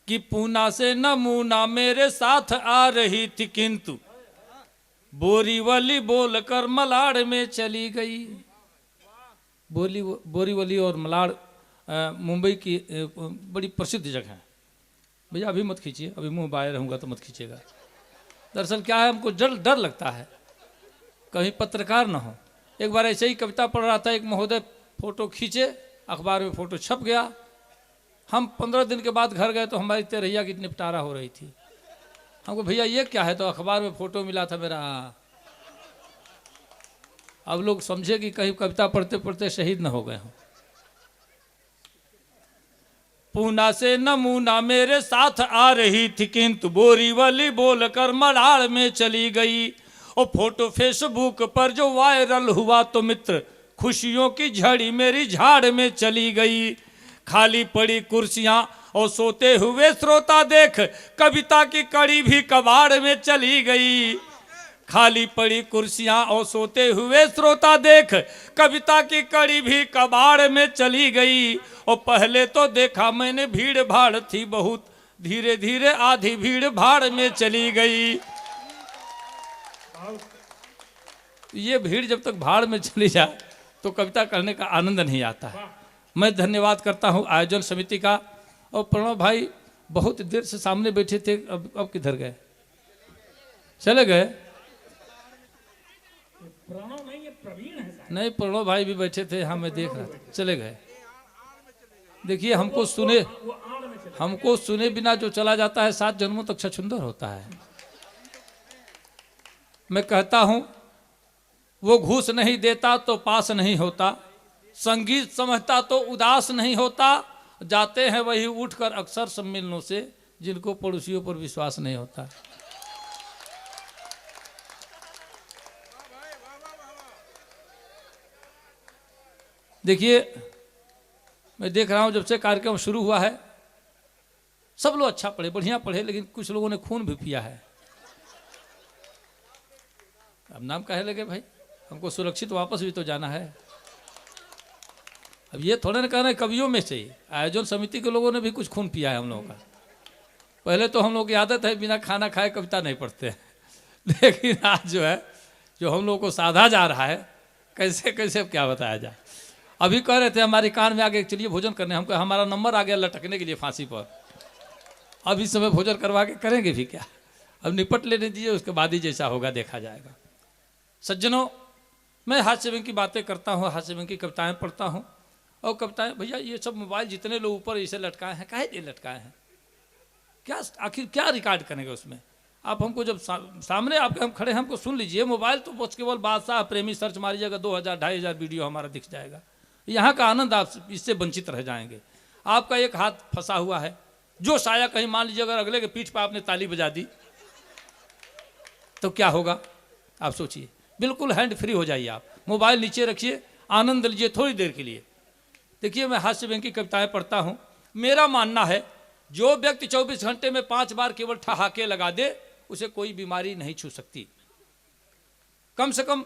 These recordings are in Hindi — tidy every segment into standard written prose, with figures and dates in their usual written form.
कि पूना से नमूना मेरे साथ आ रही थी, किंतु बोरीवली बोलकर मलाड़ में चली गई। बोरीवली और मलाड़ मुंबई की बड़ी प्रसिद्ध जगह है। भैया अभी मत खींचिए, अभी मुंह बाहर रहूँगा तो मत खींचिएगा। दरअसल क्या है, हमको डर लगता है कहीं पत्रकार ना हो। एक बार ऐसे ही कविता पढ़ रहा था, एक महोदय फोटो खींचे, अखबार में फोटो छप गया। हम 15 दिन के बाद घर गए तो हमारी तेरहिया की निपटारा हो रही थी। हमको भैया ये क्या है, तो अखबार में फोटो मिला था मेरा। अब लोग समझे कि कहीं कविता पढ़ते पढ़ते शहीद न हो गए हों। पूना से नमूना मेरे साथ आ रही थी, किंतु बोरीवली बोलकर मलाड़ में चली गई। और फोटो फेसबुक पर जो वायरल हुआ तो मित्र खुशियों की झड़ी मेरी झाड़ में चली गई। खाली पड़ी कुर्सियां और सोते हुए श्रोता देख कविता की कड़ी भी कबाड़ में चली गई। खाली पड़ी कुर्सियां और सोते हुए श्रोता देख कविता की कड़ी भी कबाड़ में चली गई। और पहले तो देखा मैंने भीड़ भाड़ थी बहुत, धीरे धीरे आधी भीड़ भाड़ में चली गई। ये भीड़ जब तक भाड़ में चली जाए तो कविता करने का आनंद नहीं आता है। मैं धन्यवाद करता हूँ आयोजन समिति का। और प्रणव भाई बहुत देर से सामने बैठे थे, अब किधर गए? चले गए? प्रणव नहीं, ये प्रवीण है। नहीं, प्रणव भाई भी बैठे थे, हाँ मैं देख रहा था, चले गए। देखिए हमको सुने बिना जो चला जाता है 7 जन्मों तक छछुंदर होता है। मैं कहता हूं वो घूस नहीं देता तो पास नहीं होता, संगीत समझता तो उदास नहीं होता। जाते हैं वही उठकर अक्सर सम्मेलनों से जिनको पड़ोसियों पर विश्वास नहीं होता। देखिए मैं देख रहा हूं जब से कार्यक्रम शुरू हुआ है सब लोग अच्छा पढ़े, बढ़िया पढ़े, लेकिन कुछ लोगों ने खून भी पिया है। अब नाम काहे लगे भाई, हमको सुरक्षित वापस भी तो जाना है। अब ये थोड़े ना कहना कवियों में से ही, आयोजन समिति के लोगों ने भी कुछ खून पिया है हम लोगों का। पहले तो हम लोग की आदत है बिना खाना खाए कविता नहीं पढ़ते हैं, लेकिन आज जो है जो हम लोगों को साधा जा रहा है, कैसे कैसे क्या बताया जाए। अभी कह रहे थे हमारे कान में आगे चलिए भोजन करने, हमको हमारा नंबर आ गया लटकने के लिए फांसी पर। अब इस समय भोजन करवा के करेंगे भी क्या, अब निपट लेने दीजिए, उसके बाद ही जैसा होगा देखा जाएगा। सज्जनों, मैं हास्य व्यंग्य की बातें करता हूँ, हास्य व्यंग्य की कविताएं पढ़ता हूँ। और कविताएं भैया ये सब मोबाइल जितने लोग ऊपर इसे लटकाए हैं, काहे लिए लटकाए हैं, क्या आखिर क्या रिकॉर्ड करेंगे उसमें। आप हमको जब सामने आपके हम खड़े हैं हमको सुन लीजिए। मोबाइल तो बस केवल बादशाह प्रेमी सर्च मारिएगा 2000-2500 वीडियो हमारा दिख जाएगा। यहाँ का आनंद आप इससे वंचित रह जाएंगे। आपका एक हाथ फंसा हुआ है, जो साया कहीं मान लीजिए अगर अगले के पीठ पर आपने ताली बजा दी तो क्या होगा आप सोचिए। बिल्कुल हैंड फ्री हो जाइए, आप मोबाइल नीचे रखिए, आनंद लीजिए थोड़ी देर के लिए। देखिए मैं हास्य व्यंग्य की कविताएं पढ़ता हूँ। मेरा मानना है जो व्यक्ति 24 घंटे में 5 बार केवल ठहाके लगा दे उसे कोई बीमारी नहीं छू सकती। कम से कम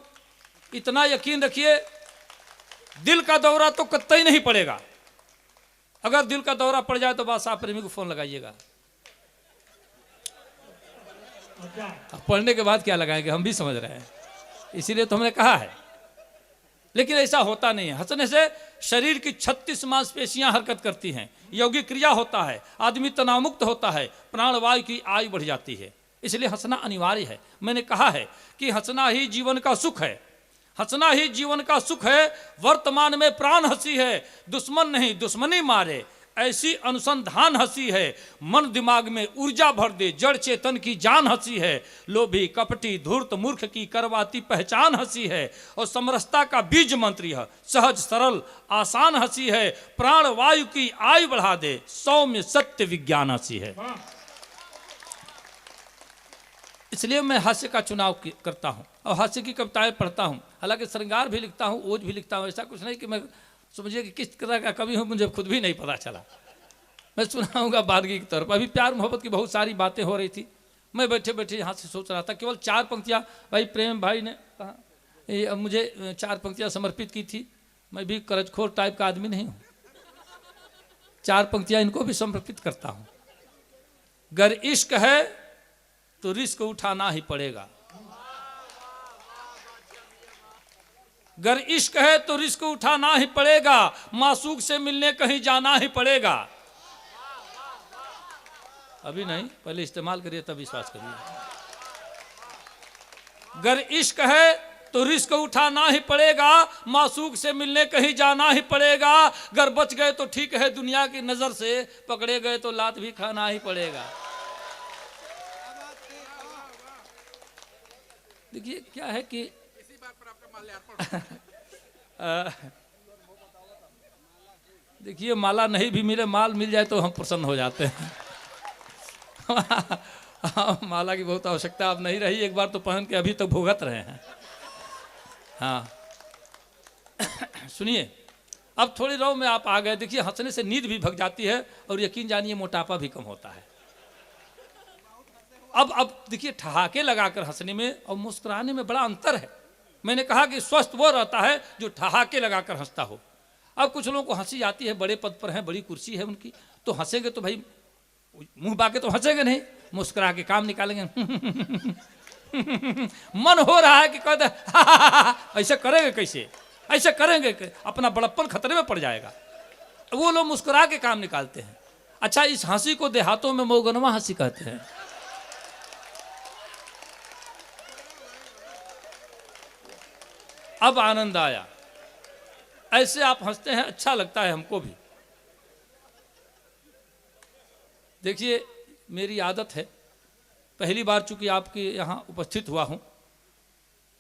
इतना यकीन रखिए, दिल का दौरा तो कतई नहीं पड़ेगा। अगर दिल का दौरा पड़ जाए तो बादशाह प्रेमी को फोन लगाइएगा। पढ़ने के बाद क्या लगाएंगे हम भी समझ रहे हैं, इसीलिए तो हमने कहा है। लेकिन ऐसा होता नहीं है। हंसने से शरीर की 36 मांसपेशियां हरकत करती हैं, यौगिक क्रिया होता है, आदमी तनावमुक्त होता है, प्राणवायु की आयु बढ़ जाती है। इसलिए हंसना अनिवार्य है। मैंने कहा है कि हंसना ही जीवन का सुख है, हंसना ही जीवन का सुख है। वर्तमान में प्राण हंसी है, दुश्मन नहीं दुश्मनी मारे, ऐसी अनुसंधान हंसी है। मन दिमाग में ऊर्जा भर दे, जड़ चेतन की जान हंसी है। लोभी कपटी धूर्त मूर्ख की करवाती पहचान हंसी है। और समरसता का बीज मंत्र यह सहज सरल आसान हंसी है। प्राण वायु की आयु बढ़ा दे, सौम्य सत्य विज्ञान हंसी है। इसलिए मैं हास्य का चुनाव करता हूँ और हास्य की कविताएं पढ़ता हूँ। हालांकि श्रृंगार भी लिखता हूँ, ओज भी लिखता हूँ। ऐसा कुछ नहीं कि मैं समझिए कि किस तरह का कवि हूँ, मुझे खुद भी नहीं पता चला। मैं सुनाऊंगा बादगी की तौर पर। अभी प्यार मोहब्बत की बहुत सारी बातें हो रही थी, मैं बैठे बैठे यहाँ से सोच रहा था। केवल 4 पंक्तियाँ भाई प्रेम भाई ने कहा, मुझे 4 पंक्तियाँ समर्पित की थी। मैं भी करजखोर टाइप का आदमी नहीं हूँ, 4 पंक्तियाँ इनको भी समर्पित करता हूँ। गर इश्क है तो रिस्क उठाना ही पड़ेगा। गर इश्क है तो रिस्क उठाना ही पड़ेगा, मासूक से मिलने कहीं जाना ही पड़ेगा। अभी नहीं, पहले इस्तेमाल करिए तब विश्वास करिए। गर इश्क है तो रिस्क उठाना ही पड़ेगा, मासूक से मिलने कहीं जाना ही पड़ेगा। गर बच गए तो ठीक है दुनिया की नजर से, पकड़े गए तो लात भी खाना ही पड़ेगा। देखिए क्या है कि इसी बात पर आपका माल्यार्पण देखिए माला नहीं भी मिले, माल मिल जाए तो हम प्रसन्न हो जाते हैं। माला की बहुत आवश्यकता अब नहीं रही, एक बार तो पहन के अभी तक भुगत रहे हैं। हाँ सुनिए, अब थोड़ी रौ में आप आ गए। देखिए हंसने से नींद भी भग जाती है और यकीन जानिए मोटापा भी कम होता है। अब देखिए ठहाके लगाकर हंसने में और मुस्कुराने में बड़ा अंतर है। मैंने कहा कि स्वस्थ वो रहता है जो ठहाके लगाकर हंसता हो। अब कुछ लोगों को हंसी आती है, बड़े पद पर हैं, बड़ी कुर्सी है उनकी, तो हंसेंगे तो भाई मुंह बाके तो हंसेंगे नहीं, मुस्कुरा के काम निकालेंगे। मन हो रहा है कि कह दे ऐसे करेंगे, कैसे ऐसे करेंगे, अपना बड़प्पन खतरे में पड़ जाएगा। वो लोग मुस्कुरा के काम निकालते हैं। अच्छा, इस हंसी को देहातों में मोगनवा हंसी कहते हैं। अब आनंद आया, ऐसे आप हंसते हैं, अच्छा लगता है हमको भी। देखिए मेरी आदत है, पहली बार चूंकि आपके यहाँ उपस्थित हुआ हूँ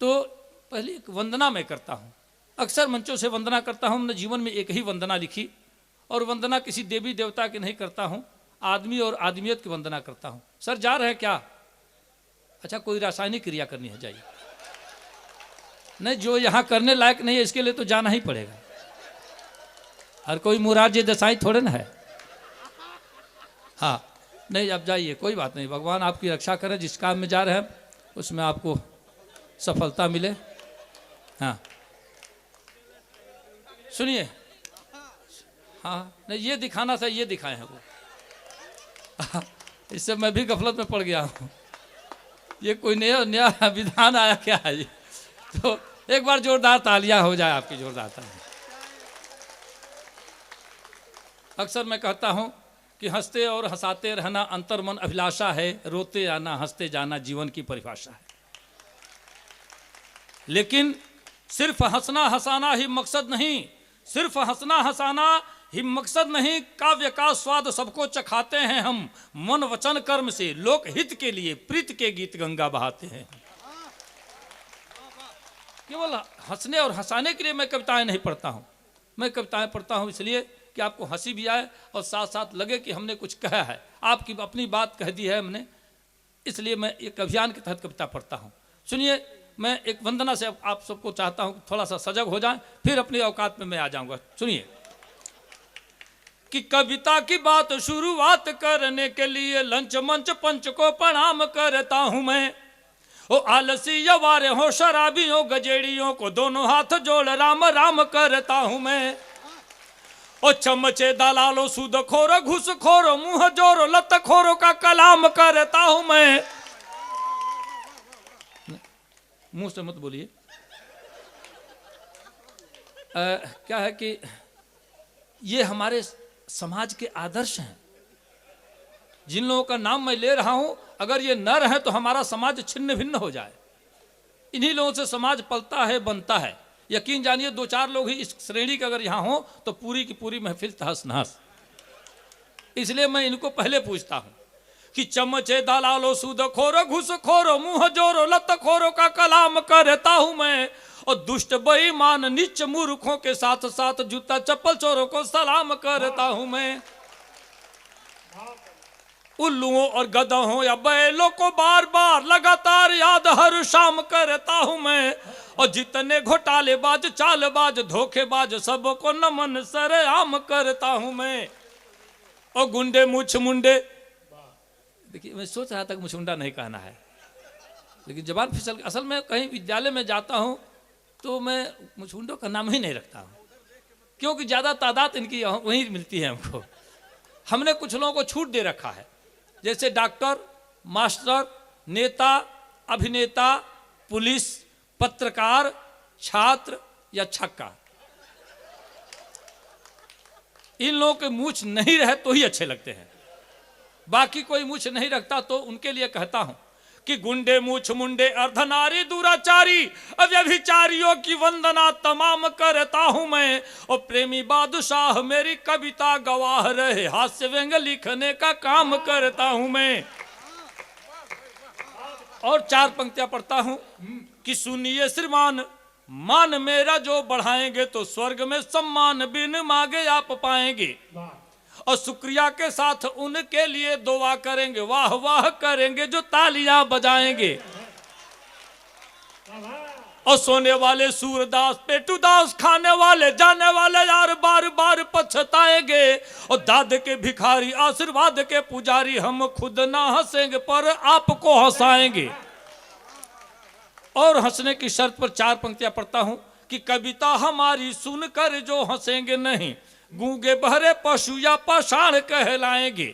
तो पहले एक वंदना मैं करता हूँ। अक्सर मंचों से वंदना करता हूँ, हमने जीवन में एक ही वंदना लिखी और वंदना किसी देवी देवता की नहीं करता हूँ, आदमी और आदमियत की वंदना करता हूँ। सर जा रहे हैं क्या? अच्छा, कोई रासायनिक क्रिया करनी है, जाइए। नहीं, जो यहाँ करने लायक नहीं है इसके लिए तो जाना ही पड़ेगा। हर कोई मुरारजी देसाई थोड़े ना है। हाँ नहीं, अब जाइए, कोई बात नहीं, भगवान आपकी रक्षा करें। जिस काम में जा रहे हैं उसमें आपको सफलता मिले। हाँ सुनिए, हाँ नहीं ये दिखाना था, ये दिखाए हैं वो। इससे मैं भी गफलत में पड़ गया हूँ। ये कोई नया विधान आया क्या है ये? तो एक बार जोरदार तालियां हो जाए आपकी, जोरदार तालियां। अक्सर मैं कहता हूं कि हंसते और हंसाते रहना अंतर मन अभिलाषा है, रोते आना हंसते जाना जीवन की परिभाषा है। लेकिन सिर्फ हंसना हंसाना ही मकसद नहीं, सिर्फ हंसना हंसाना ही मकसद नहीं, काव्य का स्वाद सबको चखाते हैं हम। मन वचन कर्म से लोक हित के लिए प्रीत के गीत गंगा बहाते हैं। केवल हंसने और हंसाने के लिए मैं कविताएं नहीं पढ़ता हूं। मैं कविताएं पढ़ता हूं इसलिए कि आपको हंसी भी आए और साथ साथ लगे कि हमने कुछ कहा है, आपकी अपनी बात कह दी है हमने, इसलिए मैं एक अभियान के तहत कविता पढ़ता हूं। सुनिए, मैं एक वंदना से आप सबको चाहता हूं थोड़ा सा सजग हो जाएं, फिर अपनी औकात में मैं आ जाऊंगा। सुनिए कि कविता की बात शुरुआत करने के लिए लंच मंच पंच को प्रणाम करता हूं मैं। ओ आलसी यवारे हो शराबियों गजेड़ियों को दोनों हाथ जोड़ राम राम करता हूं मैं। ओ चमचे दलालो सूद खोरो घुस खोरो मुंह जोरो लत खोरो का कलाम करता हूं मैं। मुंह से मत बोलिए। क्या है कि ये हमारे समाज के आदर्श हैं। जिन लोगों का नाम मैं ले रहा हूं, अगर ये न रहे तो हमारा समाज छिन्न भिन्न हो जाए। इन्हीं लोगों से समाज पलता है, बनता है। यकीन जानिए, दो चार लोग ही इस श्रेणी के अगर यहाँ हो तो पूरी की पूरी महफिल तहस नहस। इसलिए मैं इनको पहले पूछता हूं कि चमचे दलालो सूद खोरो घुस खोरो मुंह जोरो लत खोरो का कलाम करता हूं मैं। और दुष्ट बेईमान नीच मूर्खों के साथ साथ जूता चप्पल चोरों को सलाम करता हूं मैं। उल्लुओं और गधों या बैलों को बार बार लगातार याद हर शाम करता हूं मैं। और जितने घोटालेबाज चालबाज धोखेबाज सबको नमन सरेआम करता हूं मैं। और गुंडे मुछ मुंडे, देखिए मैं सोच रहा था कि मुछमुंडा नहीं कहना है, लेकिन जबान फिसल। असल में कहीं विद्यालय में जाता हूं तो मैं मुछमुंडों का नाम ही नहीं रखता हूं, क्योंकि ज़्यादा तादाद इनकी वहीं मिलती है हमको। हमने कुछ लोगों को छूट दे रखा है। जैसे डॉक्टर, मास्टर, नेता, अभिनेता, पुलिस, पत्रकार, छात्र या छक्का। इन लोगों के मूछ नहीं रहे तो ही अच्छे लगते हैं, बाकी कोई मूछ नहीं रखता तो उनके लिए कहता हूं कि गुंडे मूछ मुंडे अर्धनारी दुराचारी अव्यभिचारियों की वंदना तमाम करता हूं मैं, और प्रेमी बादशाह मेरी कविता गवाह रहे, हास्य व्यंग लिखने का काम करता हूं मैं। और 4 पंक्तियां पढ़ता हूं कि सुनिए श्रीमान, मान मेरा जो बढ़ाएंगे तो स्वर्ग में सम्मान बिन मांगे आप पाएंगे, और शुक्रिया के साथ उनके लिए दुआ करेंगे, वाह वाह करेंगे जो तालियां बजाएंगे। और सोने वाले सूरदास पेटूदास, खाने वाले जाने वाले यार बार बार पछताएंगे, और दाद के भिखारी आशीर्वाद के पुजारी हम खुद ना हंसेंगे पर आपको हंसाएंगे। और हंसने की शर्त पर 4 पंक्तियां पढ़ता हूं कि कविता हमारी सुनकर जो हंसेंगे नहीं, गूंगे बहरे पशु या पाषाण कहलाएंगे।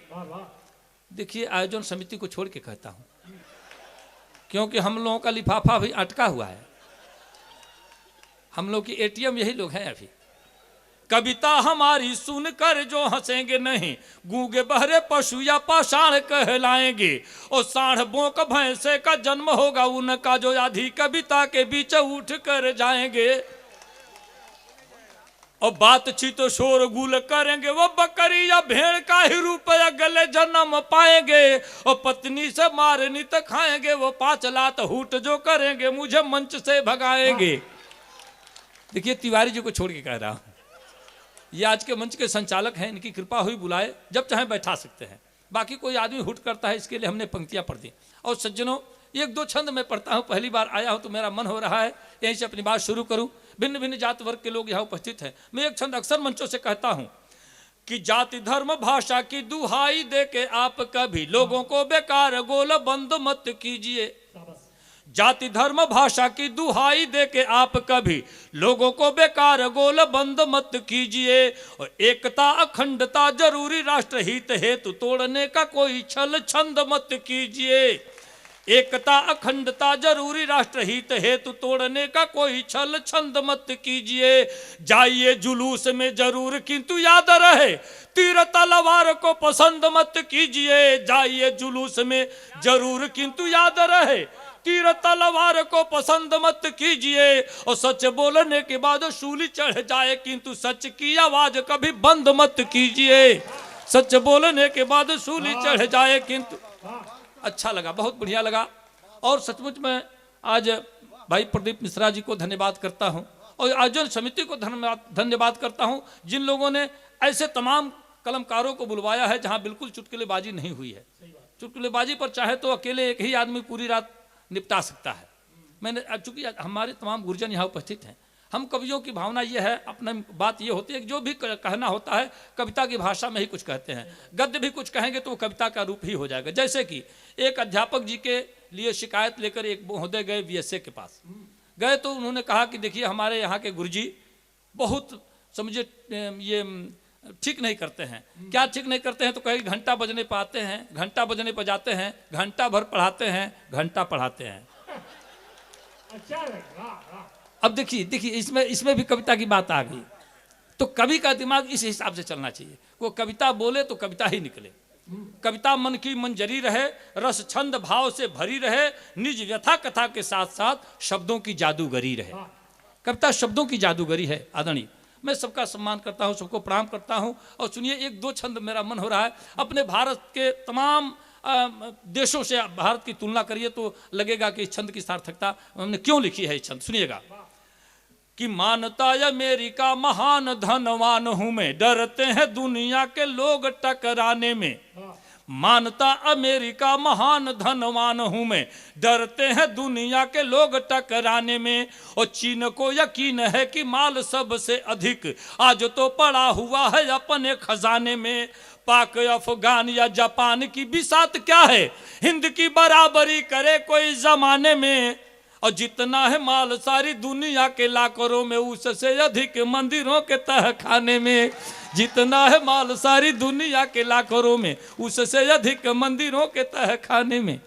देखिए आयोजन समिति को छोड़ के कहता हूं, क्योंकि हम लोगों का लिफाफा भी अटका हुआ है, हम लोग की एटीएम यही लोग हैं अभी। कविता हमारी सुनकर जो हंसेंगे नहीं, गूंगे बहरे पशु या पाषाण कहलाएंगे, और साढ़ बोक भैंसे का जन्म होगा उनका जो आधी कविता के बीच उठ कर जाएंगे, और बातचीत तो शोर गुल करेंगे वो बकरी या भेड़ का ही रूप या गले जन्म पाएंगे, और पत्नी से मारनी तो खाएंगे वो 5 लात हूट जो करेंगे मुझे मंच से भगाएंगे। देखिए तिवारी जी को छोड़ के कह रहा हूं, ये आज के मंच के संचालक हैं, इनकी कृपा हुई बुलाए जब चाहे बैठा सकते हैं, बाकी कोई आदमी हुट करता है इसके लिए हमने पंक्तियां पढ़ दी। और सज्जनों 1-2 छंद मैं पढ़ता हूं, पहली बार आया हूं तो मेरा मन हो रहा है यहीं से अपनी बात शुरू करूं। भिन्न भिन्न जात वर्ग के लोग यहाँ उपस्थित हैं। मैं एक छंद अक्सर मंचों से कहता हूं कि जाति धर्म भाषा की दुहाई दे के आप कभी लोगों को बेकार गोल बंद मत कीजिए, जाति धर्म भाषा की दुहाई दे के आप कभी लोगों को बेकार गोल बंद मत कीजिए, और एकता अखंडता जरूरी राष्ट्र हित हेतु तोड़ने का कोई छल छंद मत कीजिए, एकता अखंडता जरूरी राष्ट्र हित हेतु तोड़ने का कोई छल छंद मत कीजिए, जाइए जुलूस में जरूर किंतु याद रहे तीर तलवार को पसंद मत कीजिए, जाइए जुलूस में जरूर किंतु याद रहे तीर तलवार को पसंद मत कीजिए, और सच बोलने के बाद सूली चढ़ जाए किंतु सच की आवाज कभी बंद मत कीजिए, सच बोलने के बाद सूली चढ़ जाए किंतु। अच्छा लगा, बहुत बढ़िया लगा। और सचमुच में आज भाई प्रदीप मिश्रा जी को धन्यवाद करता हूं, और आयोजन समिति को धन्यवाद करता हूं जिन लोगों ने ऐसे तमाम कलमकारों को बुलवाया है जहां बिल्कुल चुटकुलेबाजी नहीं हुई है। चुटकुलेबाजी पर चाहे तो अकेले एक ही आदमी पूरी रात निपटा सकता है। मैंने चूंकि हमारे तमाम गुरुजन यहाँ उपस्थित हैं, हम कवियों की भावना ये है, अपना बात ये होती है कि जो भी कहना होता है कविता की भाषा में ही कुछ कहते हैं, गद्य भी कुछ कहेंगे तो वो कविता का रूप ही हो जाएगा। जैसे कि एक अध्यापक जी के लिए शिकायत लेकर एक महोदय गए बीएसए के पास गए, तो उन्होंने कहा कि देखिए हमारे यहाँ के गुरुजी बहुत समझे ये ठीक नहीं करते हैं। क्या ठीक नहीं करते हैं? तो कहीं घंटा बजने पर आते हैं, घंटा बजने पर जाते हैं, घंटा भर पढ़ाते हैं, घंटा पढ़ाते हैं। अब देखिए इसमें भी कविता की बात आ गई। तो कवि का दिमाग इस हिसाब से चलना चाहिए, वो कविता बोले तो कविता ही निकले, कविता मन की मंजरी रहे, रस छंद भाव से भरी रहे, निज व्यथा कथा के साथ साथ शब्दों की जादूगरी रहे। कविता शब्दों की जादूगरी है। आदरणीय, मैं सबका सम्मान करता हूं, सबको प्रणाम करता हूं। और सुनिए 1-2 छंद मेरा मन हो रहा है, अपने भारत के तमाम देशों से भारत की तुलना करिए तो लगेगा कि इस छंद की सार्थकता हमने क्यों लिखी है। इस छंद सुनिएगा कि मानता अमेरिका महान धनवान हूं मैं, डरते हैं दुनिया के लोग टकराने में। मानता अमेरिका महान धनवान हूं मैं, डरते हैं दुनिया के लोग टकराने में। और चीन को यकीन है कि माल सबसे अधिक आज तो पड़ा हुआ है अपने खजाने में। पाक अफगान या जापान की बिसात क्या है, हिंद की बराबरी करे कोई जमाने में। और जितना है माल सारी दुनिया के लाकरों में, उससे अधिक मंदिरों के तह खाने में। जितना है माल सारी दुनिया के लाकरों में, उससे अधिक मंदिरों के तह खाने में।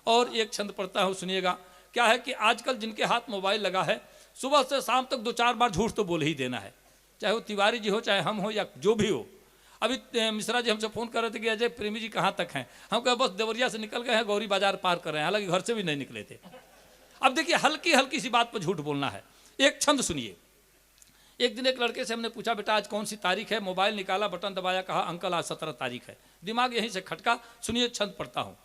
और एक छंद पढ़ता हूँ, सुनिएगा। क्या है कि आजकल जिनके हाथ मोबाइल लगा है, सुबह से शाम तक 2-4 बार झूठ तो बोल ही देना है, चाहे वो तिवारी जी हो, चाहे हम हो, या जो भी हो। अभी मिश्रा जी हमसे फ़ोन कर रहे थे कि अजय प्रेमी जी कहाँ तक हैं। हम कहे बस देवरिया से निकल गए हैं, गौरी बाजार पार कर रहे हैं, हालांकि घर से भी नहीं निकले थे। अब देखिए, हल्की हल्की सी बात पर झूठ बोलना है। एक छंद सुनिए। एक दिन एक लड़के से हमने पूछा, बेटा आज कौन सी तारीख है? मोबाइल निकाला, बटन दबाया, कहा अंकल आज 17 तारीख है। दिमाग यहीं से खटका। सुनिए छंद पढ़ता हूँ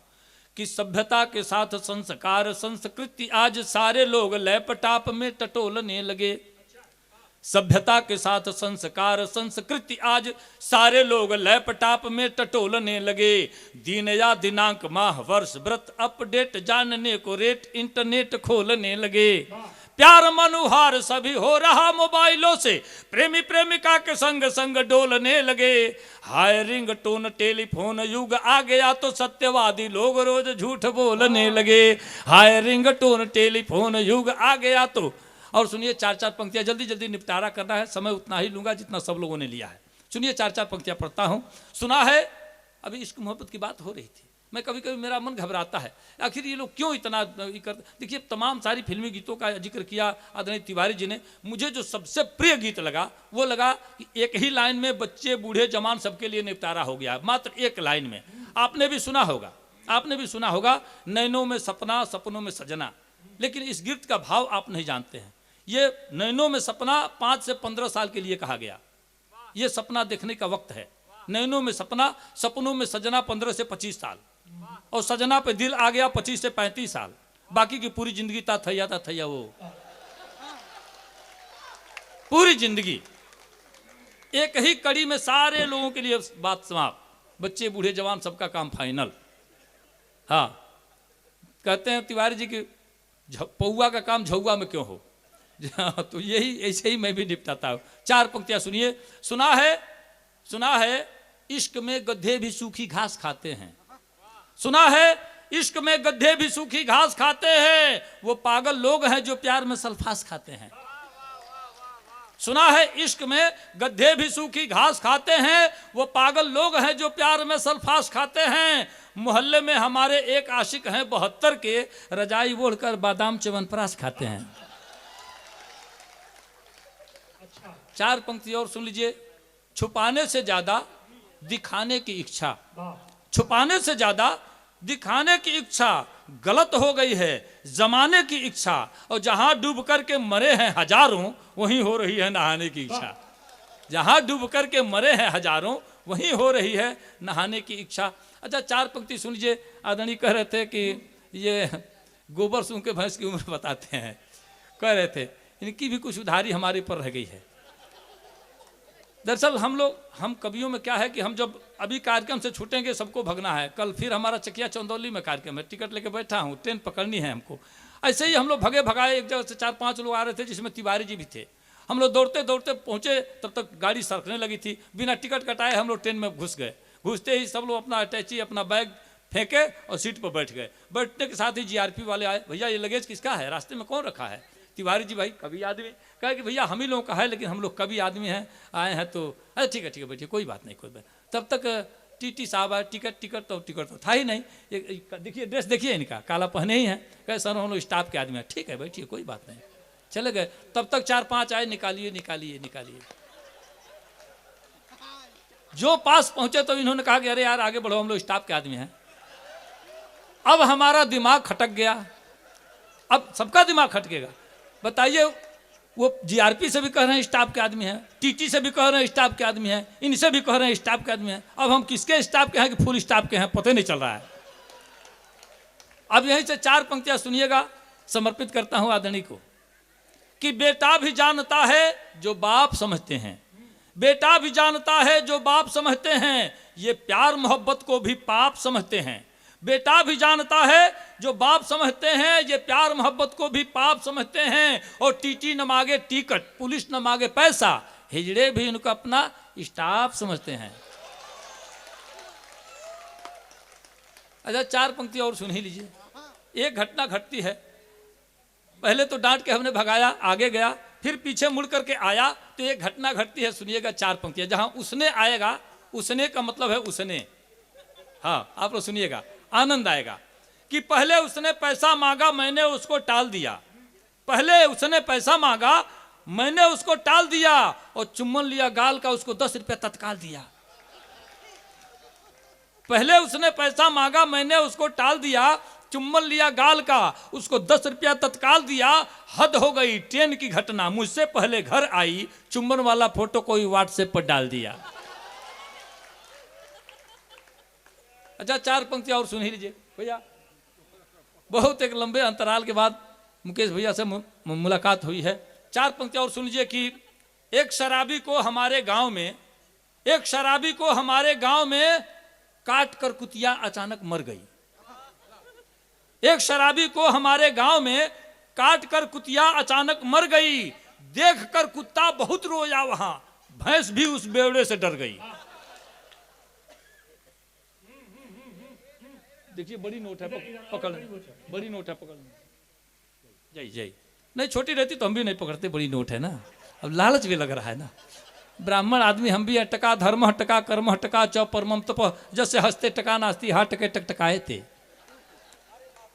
कि सभ्यता के साथ संस्कार संस्कृति आज सारे लोग लैपटॉप में टटोलने लगे। सभ्यता के साथ संस्कार संस्कृति आज सारे लोग लैपटॉप में टटोलने लगे। दिन या दिनांक माह वर्ष व्रत अपडेट जानने को रेट इंटरनेट खोलने लगे। प्यार मनुहार सभी हो रहा मोबाइलों से, प्रेमी प्रेमिका के संग संग डोलने लगे। हाय रिंग टोन टेलीफोन युग आ गया तो सत्यवादी लोग रोज झूठ बोलने लगे। हाय रिंग टोन टेलीफोन युग आ गया तो। और सुनिए 4-4 पंक्तियां, जल्दी जल्दी निपटारा करना है, समय उतना ही लूंगा जितना सब लोगों ने लिया है। सुनिए 4-4 पंक्तियां पढ़ता हूं। सुना है, अभी इश्क मोहब्बत की बात हो रही थी, मैं कभी कभी मेरा मन घबराता है, आखिर ये लोग क्यों इतना करते। देखिए तमाम सारी फिल्मी गीतों का जिक्र किया आदरणीय तिवारी जी ने। मुझे जो सबसे प्रिय गीत लगा वो लगा कि एक ही लाइन में बच्चे बूढ़े जवान सबके लिए निपटारा हो गया, मात्र एक लाइन में। आपने भी सुना होगा, नैनों में सपना सपनों में सजना। लेकिन इस गीत का भाव आप नहीं जानते हैं। ये नैनों में सपना 5 से 15 साल के लिए कहा गया। ये सपना देखने का वक्त है। नैनों में सपना, सपनों में सजना 15 से 25 साल, और सजना पे दिल आ गया 25 से 35 साल। बाकी की पूरी जिंदगी था थैया वो पूरी जिंदगी एक ही कड़ी में सारे लोगों के लिए बात समाप्त। बच्चे बूढ़े जवान सबका काम फाइनल। हाँ, कहते हैं तिवारी जी की पौआ का काम झौआ में क्यों हो। तो यही ऐसे ही मैं भी निपटाता हूँ। 4 पंक्तियां सुनिए। सुना है इश्क में गधे भी सूखी घास खाते हैं। सुना है इश्क में गधे भी सूखी घास खाते हैं, वो पागल लोग हैं जो प्यार में सल्फास खाते हैं। सुना है इश्क में गधे भी सूखी घास खाते हैं, वो पागल लोग हैं जो प्यार में सल्फास खाते हैं। मोहल्ले में हमारे एक आशिक हैं 72 के, रजाई ओढ़कर बादाम च्यवनप्राश खाते हैं। 4 पंक्ति और सुन लीजिए। छुपाने से ज्यादा दिखाने की इच्छा, छुपाने से ज्यादा दिखाने की इच्छा गलत हो गई है जमाने की इच्छा। और जहां डूब करके मरे हैं हजारों, वहीं हो रही है नहाने की इच्छा। जहां डूब करके मरे हैं हजारों, वहीं हो रही है नहाने की इच्छा। अच्छा 4 पंक्ति सुन लीजिए। आदरणीय कह रहे थे कि ये गोबर सूंघ के भैंस की उम्र बताते हैं, कह रहे थे इनकी भी कुछ उधारी हमारे पर रह गई है। दरअसल हम कवियों में क्या है कि हम जब अभी कार्यक्रम से छूटेंगे सबको भगना है। कल फिर हमारा चकिया चंदौली में कार्यक्रम है, टिकट लेके बैठा हूँ, ट्रेन पकड़नी है हमको। ऐसे ही हम लोग भगे भगाए, एक जगह से 4-5 लोग आ रहे थे जिसमें तिवारी जी भी थे। हम लोग दौड़ते दौड़ते पहुँचे, तब तक गाड़ी सरकने लगी थी। बिना टिकट कटाए हम लोग ट्रेन में घुस गए। घुसते ही सब लोग अपना अटैची अपना बैग फेंके और सीट पर बैठ गए। बैठने के साथ ही जीआरपी वाले आए, भैया ये लगेज किसका है, रास्ते में कौन रखा है। तिवारी जी भाई कवि आदमी, कहे कि भैया हम ही लोगों का है, लेकिन हम लोग कवि आदमी हैं, आए हैं तो अरे ठीक है बैठिए, कोई बात नहीं कोई बात। तब तक टीटी साहब आए, टिकट तो था ही नहीं। देखिए ड्रेस देखिए इनका, काला पहने ही हैं। कहे सर हम लोग स्टाफ के आदमी हैं। ठीक है बैठिए कोई बात नहीं, चले गए। तब तक 4-5 आए, निकालिए। जो पास पहुंचे तो इन्होंने कहा कि अरे यार आगे बढ़ो, हम लोग स्टाफ के आदमी हैं। अब हमारा दिमाग खटक गया। अब सबका दिमाग खटकेगा। बताइए, वो जीआरपी से भी कह रहे हैं स्टाफ के आदमी हैं, टीटी से भी कह रहे हैं स्टाफ के आदमी हैं, इनसे भी कह रहे हैं स्टाफ के आदमी हैं। अब हम किसके स्टाफ के हैं कि फुल स्टाफ के हैं, पता नहीं चल रहा है। अब यहीं से 4 पंक्तियां सुनिएगा, समर्पित करता हूं आदरणीय को। कि बेटा भी जानता है जो बाप समझते हैं, बेटा भी जानता है जो बाप समझते हैं, ये प्यार मोहब्बत को भी पाप समझते हैं। बेटा भी जानता है जो बाप समझते हैं, ये प्यार मोहब्बत को भी पाप समझते हैं। और टीटी न मांगे टिकट, पुलिस न मांगे पैसा, हिजड़े भी इनको अपना स्टाफ समझते हैं। अच्छा 4 पंक्ति और सुन ही लीजिए। एक घटना घटती है, पहले तो डांट के हमने भगाया, आगे गया, फिर पीछे मुड़ करके आया, तो एक घटना घटती है, सुनिएगा 4 पंक्तियां। जहां उसने आएगा, उसने का मतलब है उसने, हाँ आप लोग सुनिएगा, आनंद आएगा। कि पहले उसने पैसा मांगा, मैंने उसको टाल दिया। पहले उसने पैसा मांगा, मैंने उसको टाल दिया, और चुम्बन लिया गाल का, उसको 10 रुपया तत्काल दिया। पहले उसने पैसा मांगा, मैंने उसको टाल दिया, चुम्बन लिया गाल का, उसको 10 रुपया तत्काल दिया। हद हो गई, ट्रेन की घटना, मुझसे पहले घर आई, चुम्बन वाला फोटो कोई व्हाट्सएप पर डाल दिया। अच्छा 4 पंक्तियां और सुन ही लीजिए भैया। बहुत एक लंबे अंतराल के बाद मुकेश भैया से मुलाकात हुई है। 4 पंक्तियां और सुन लीजिए कि एक शराबी को हमारे गांव में, एक शराबी को हमारे गांव में काट कर कुतिया अचानक मर गई। एक शराबी को हमारे गांव में काट कर कुतिया अचानक मर गई। देख कर कुत्ता बहुत रोया, वहां भैंस भी उस बेवड़े से डर गई। देखिए बड़ी नोट है, पकड़, बड़ी नोट है, पकड़। जय जय। नहीं छोटी रहती तो हम भी नहीं पकड़ते, बड़ी नोट है ना। अब लालच भी लग रहा है ना, ब्राह्मण आदमी हम भी है। टका धर्म टका कर्म टका च परमम तप, जैसे हंसते टका नास्ती हाँ टके टकटकाए थे।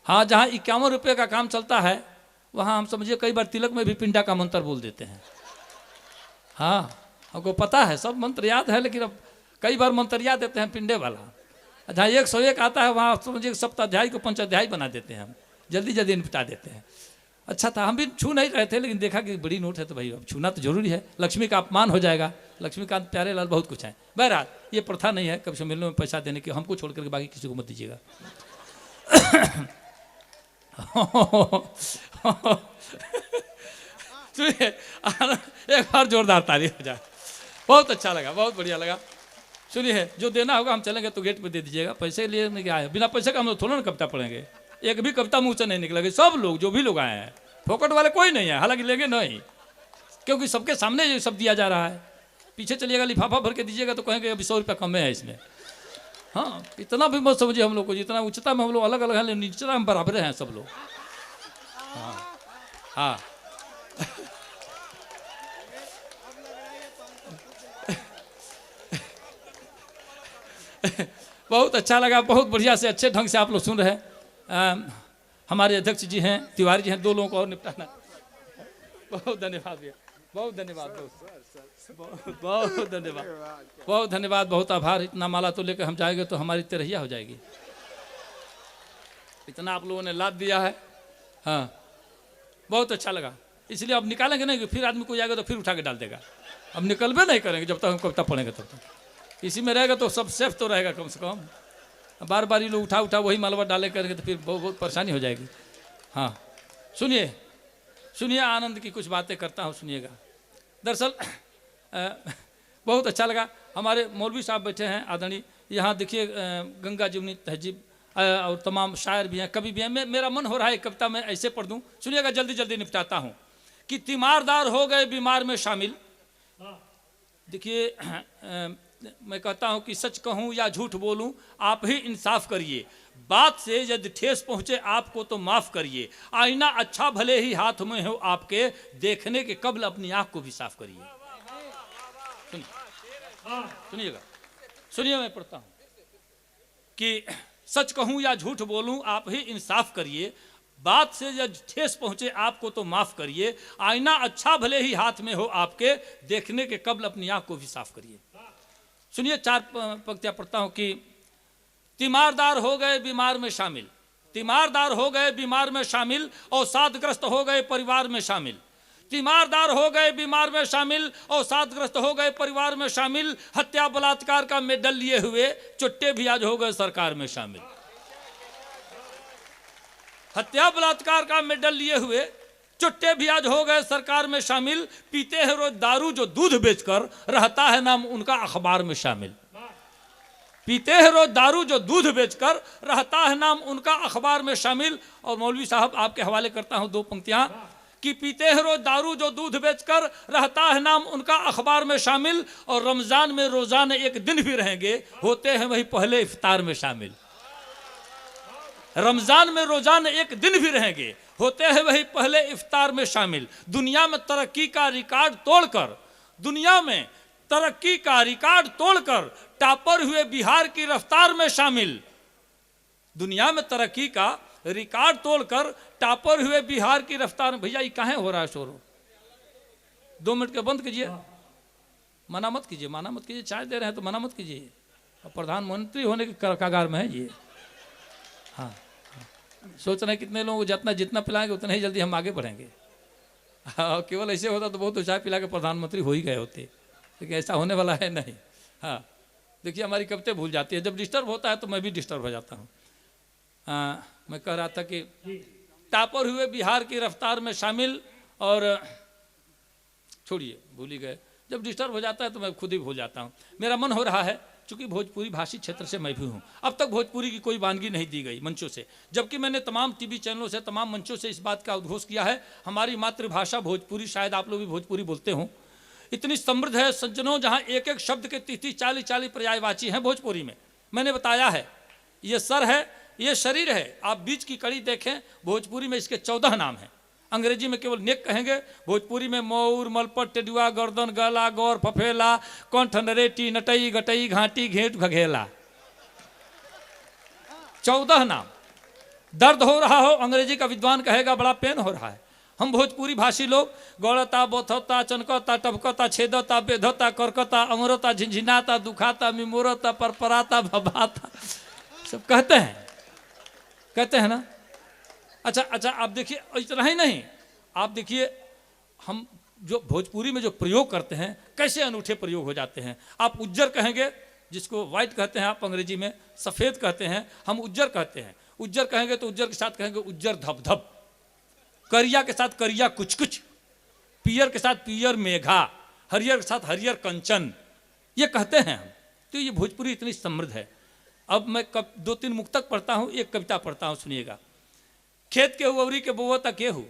हाँ जहाँ 51 रुपये का काम चलता है, वहाँ हम समझिए कई बार तिलक में भी पिंडा का मंत्र बोल देते हैं। हाँ हमको पता है, सब मंत्र याद है, लेकिन अब कई बार मंत्र याद देते हैं पिंडे वाला। जहाँ 101 आता है, वहाँ समझिए सप्ताध्यायी को पंचाध्यायी बना देते हैं हम, जल्दी जल्दी निपटा देते हैं। अच्छा था, हम भी छू नहीं रहे थे, लेकिन देखा कि बड़ी नोट है तो भाई अब छूना तो जरूरी है, लक्ष्मी का अपमान हो जाएगा। लक्ष्मीकांत प्यारे लाल बहुत कुछ है। बहरहाल ये प्रथा नहीं है कभी से मिलने में पैसा देने की, हमको छोड़ करके बाकी किसी को मत दीजिएगा। एक बार जोरदार तारीफ हो जाए। बहुत अच्छा लगा, बहुत बढ़िया लगा। सुनिए जो देना होगा हम चलेंगे तो गेट पे दे दीजिएगा, पैसे लिए नहीं आए, बिना पैसे का हम लोग थोड़ा ना कविता पढ़ेंगे। एक भी कविता मुंह से नहीं निकलेगी। सब लोग जो भी लोग आए हैं, फोकट वाले कोई नहीं है, हालांकि लेंगे नहीं, क्योंकि सबके सामने ये सब दिया जा रहा है। पीछे चलिएगा लिफाफा भर के दीजिएगा तो कहेंगे अभी 100 रुपया कम है इसमें। हाँ इतना भी मत समझिए हम लोग को, जितना उच्चता में हम लोग अलग अलग हैं, नीचता में बराबर हैं सब लोग। हाँ हाँ बहुत अच्छा लगा, बहुत बढ़िया से अच्छे ढंग से आप लोग सुन रहे हैं। हमारे अध्यक्ष जी हैं, तिवारी जी हैं, 2 लोगों को और निपटाना। बहुत धन्यवाद भैया, बहुत धन्यवाद, बहुत धन्यवाद, बहुत धन्यवाद, बहुत आभार। इतना माला तो लेकर हम जाएंगे तो हमारी तिरहिया हो जाएगी। इतना आप लोगों ने लाद दिया है। हाँ बहुत अच्छा लगा। इसलिए अब निकालेंगे नहीं, फिर आदमी को जाएगा तो फिर उठा के डाल देगा। अब निकलबे नहीं करेंगे जब तक हम कविता पढ़ेंगे तब तक। इसी में रहेगा तो सब सेफ तो रहेगा कम से कम। बार बार ये लोग उठा उठा वही मालवा डाले करेंगे तो फिर बहुत परेशानी हो जाएगी। हाँ सुनिए सुनिए, आनंद की कुछ बातें करता हूँ, सुनिएगा। दरअसल बहुत अच्छा लगा। हमारे मौलवी साहब बैठे हैं आदरणीय, यहाँ देखिए गंगा जमुनी तहजीब और तमाम शायर भी हैं, कवि भी हैं। मेरा मन हो रहा है कविता में ऐसे पढ़ दूँ, सुनिएगा, जल्दी जल्दी निपटाता हूँ। कि तीमारदार हो गए बीमार में शामिल। देखिए मैं कहता हूं कि सच कहूं या झूठ बोलूं आप ही इंसाफ करिए, बात से यदि ठेस पहुंचे आपको तो माफ करिए। आईना अच्छा भले ही हाथ में हो आपके, देखने के कबल अपनी आंख को भी साफ करिए। सुनिएगा, सुनिए मैं पढ़ता हूं कि सच कहूं या झूठ बोलूं आप ही इंसाफ करिए, बात से यदि ठेस पहुंचे आपको तो माफ करिए। आईना अच्छा भले ही हाथ में हो आपके, देखने के कबल अपनी आंख को भी साफ करिए। सुनिए 4 पंक्तियां पढ़ता हूं कि तीमारदार हो गए बीमार में शामिल, तीमारदार हो गए बीमार में शामिल, और सादग्रस्त हो गए परिवार में शामिल। तीमारदार हो गए बीमार में शामिल और सादग्रस्त हो गए परिवार में शामिल। हत्या बलात्कार का मेडल लिए हुए चुट्टे भी आज हो गए सरकार में शामिल। हत्या बलात्कार का मेडल लिए हुए चुट्टे भी आज हो गए सरकार में शामिल। पीते हैं रोज दारू जो दूध बेचकर, रहता है नाम उनका अखबार में शामिल। पीते हैं रोज दारू जो दूध बेचकर, रहता है नाम उनका अखबार में शामिल। और मौलवी साहब आपके हवाले करता हूं 2 पंक्तियां कि पीते हैं रोज दारू जो दूध बेचकर, रहता है नाम उनका अखबार में शामिल। और रमजान में रोजाना एक दिन भी रहेंगे, होते हैं वही पहले इफ्तार में शामिल। रमजान में रोजाना एक दिन भी रहेंगे, होते हैं वही पहले इफ्तार में शामिल। दुनिया में तरक्की का रिकॉर्ड तोड़कर, दुनिया में तरक्की का रिकॉर्ड तोड़कर टॉपर हुए बिहार की रफ्तार में शामिल। दुनिया में तरक्की का रिकॉर्ड तोड़कर टॉपर हुए बिहार की रफ्तार में। भैया ये कहाँ हो रहा है शोर? 2 मिनट के बंद कीजिए, मना मत कीजिए, मना मत कीजिए, चाय दे रहे हैं तो मना मत कीजिए। अब प्रधानमंत्री होने के कगार में है ये। हाँ, सोच रहे हैं कितने लोगों को जितना जितना पिलाएंगे उतना ही जल्दी हम आगे बढ़ेंगे। हाँ, केवल ऐसे होता तो बहुत तो चाय पिला के प्रधानमंत्री हो ही गए होते, लेकिन ऐसा होने वाला है नहीं। हाँ, देखिए हमारी कविताएं भूल जाती है, जब डिस्टर्ब होता है तो मैं भी डिस्टर्ब हो जाता हूँ। मैं कह रहा था कि टॉपर हुए बिहार की रफ्तार में शामिल, और छोड़िए भूल ही गए, जब डिस्टर्ब हो जाता है तो मैं खुद ही भूल जाता हूँ। मेरा मन हो रहा है, चूंकि भोजपुरी भाषी क्षेत्र से मैं भी हूँ, अब तक भोजपुरी की कोई वानगी नहीं दी गई मंचों से, जबकि मैंने तमाम टीवी चैनलों से, तमाम मंचों से इस बात का उद्घोष किया है, हमारी मातृभाषा भोजपुरी, शायद आप लोग भी भोजपुरी बोलते हो, इतनी समृद्ध है सज्जनों, जहाँ एक एक शब्द के 30 40 पर्यायवाची हैं भोजपुरी में। मैंने बताया है, ये सर है, ये शरीर है, आप बीच की कड़ी देखें, भोजपुरी में इसके 14 नाम हैं। अंग्रेजी में केवल नेक कहेंगे, भोजपुरी में मौर, मलपट, टेडुआ, गर्दन, गला, गौर, फफेला, कंठ, नरेटी, नटई, गटई, घाटी, घेट, घघेला, 14 नाम। दर्द हो रहा हो, अंग्रेजी का विद्वान कहेगा बड़ा पेन हो रहा है। हम भोजपुरी भाषी लोग गौड़ता, बोथता, चनकता, टपकता, छेदता, बेधता, करकता, अमरता, झिझिनाता, दुखाता, मिमोरता, परपराता, भबाता, सब कहते हैं ना। अच्छा, आप देखिए, इतना ही नहीं, आप देखिए हम जो भोजपुरी में जो प्रयोग करते हैं, कैसे अनूठे प्रयोग हो जाते हैं। आप उज्जर कहेंगे, जिसको वाइट कहते हैं आप अंग्रेजी में, सफ़ेद कहते हैं, हम उज्जर कहते हैं। उज्जर कहेंगे तो उज्जर के साथ कहेंगे उज्जर धप-धप, करिया के साथ करिया कुछ-कुछ, पियर के साथ पियर मेघा, हरियर के साथ हरियर कंचन, ये कहते हैं हम। तो ये भोजपुरी इतनी समृद्ध है। अब मैं 2-3 मुक्तक पढ़ता हूँ, एक कविता पढ़ता हूँ, सुनिएगा। खेत के हुअवरी के बोवो त केहू,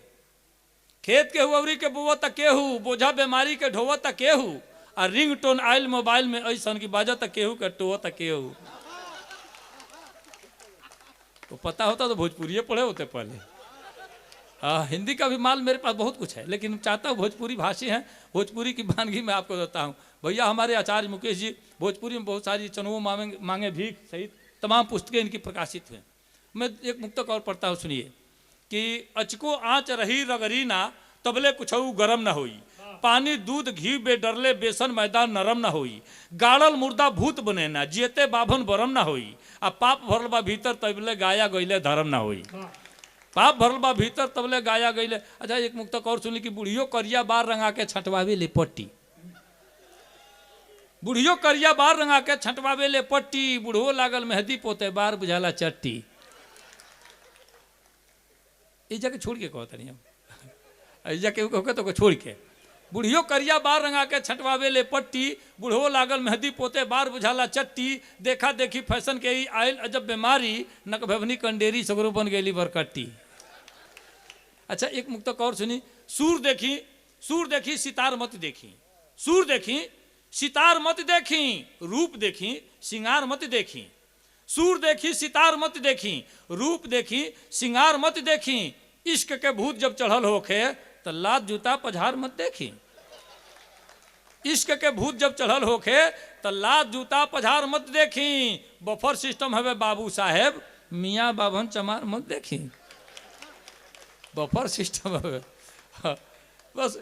खेत के हुअवरी के बोवो त केहू, बोझा बीमारी के ढोवो त केहू, आ रिंग टोन आयल मोबाइल में ऐसन की बाजा त केहू के टोवो त केहू। तो पता होता तो भोजपुरी पढ़े होते पहले। हिंदी का भी माल मेरे पास बहुत कुछ है, लेकिन चाहता हूँ भोजपुरी भाषी हैं, भोजपुरी की वानगी मैं आपको देता हूँ। भैया हमारे आचार्य मुकेश जी भोजपुरी में बहुत सारी चनुओं मांगे भीख सहित तमाम पुस्तकें इनकी प्रकाशित हुई। मैं एक मुक्तक और पढ़ता हूँ, सुनिए कि अचको आँच रही रगरी ना, तबले कुछऊ गरम न होई, पानी दूध घी बेडरले बेसन मैदान नरम न होई, गाड़ल मुर्दा भूत बने ना, जियते बाभन बरम न होई, आ पाप भरल बा भीतर तबले गाया गईले धर्म न होई, पाप भरल बा भीतर तबले गाया गईले। अच्छा, एक मुक्तक और सुनी कि बुढ़ियो करिया बार रंगा के छंटवावे ले पट्टी, बुढ़ियो करिया बार रंगा के छंटवावे ले पट्टी, बुढ़ो लागल मेहंदी पोते बार बुझाला चट्टी। इस जगह छोड़ के कहते नहीं हम, इस जगह तो छोड़ के, बुढ़ियो करिया बार रंगा के छंटवावे ले पट्टी, बुढ़ो लागल मेहंदी पोते बार बुझाला चट्टी, देखा देखी फैशन के ही आयल अजब बीमारी, नक भवनी कंडेरी सगरो बन गेली बरकट्टी। अच्छा, एक मुक्तक और सुनी। सूर देखी सितार मत देखी, सूर देखी सितार मत देखी, रूप देखी सिंगार मत देखी, सूर देखी सितार मत देखी, रूप देखी सिंगार मत देखी, इश्क के भूत जब चढ़ल होखे तो लात जूता पझार मत देखी, इश्क के भूत जब चढ़ल होखे तो लात जूता पझार मत देखी, बफर सिस्टम हवे बाबू साहेब, मियाँ बाभन चमार मत देखी, बफर सिस्टम हवे। बस